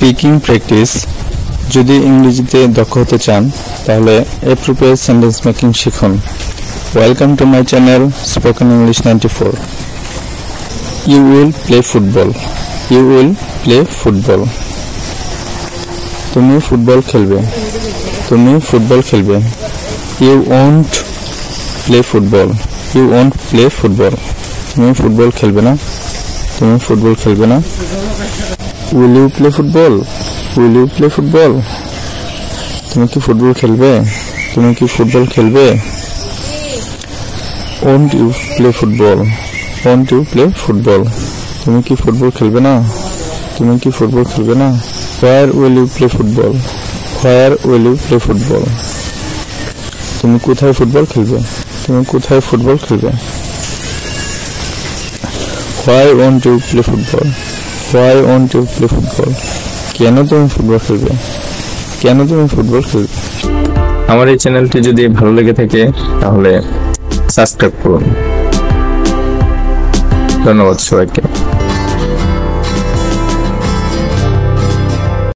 Speaking practice. যদি ইংরেজিতে দক্ষ হতে চান তাহলে অ্যাপ্রোপ্রিয়েট সেন্টেন্স মেকিং শিখুন। Welcome to my channel spoken English 94। You will play football. You will play football. তুমি ফুটবল খেলবে। তুমি ফুটবল খেলবে। You won't play football. You won't play football. তুমি ফুটবল খেলবে না। তুমি ফুটবল খেলবে না। Will you play football. Will you play football. তুমি কি ফুটবল খেলবে। তুমি কি ফুটবল খেলবে। Won't you play football. Won't you play football. তুমি কি ফুটবল খেলবে না। তুমি কি ফুটবল খেলবে না। Where will you play football. Where will you play football. তুমি কোথায় ফুটবল খেলবে। তুমি কোথায় ফুটবল খেলবে। Why won't you play football. Why won't you play football. কেন তুমি ফুটবল খেলবে। কেন তুমি ফুটবল খেলবে। আমার এই চ্যানেলটি যদি ভালো লেগে থাকে তাহলে সাবস্ক্রাইব করুন। ধন্যবাদ সবাইকে।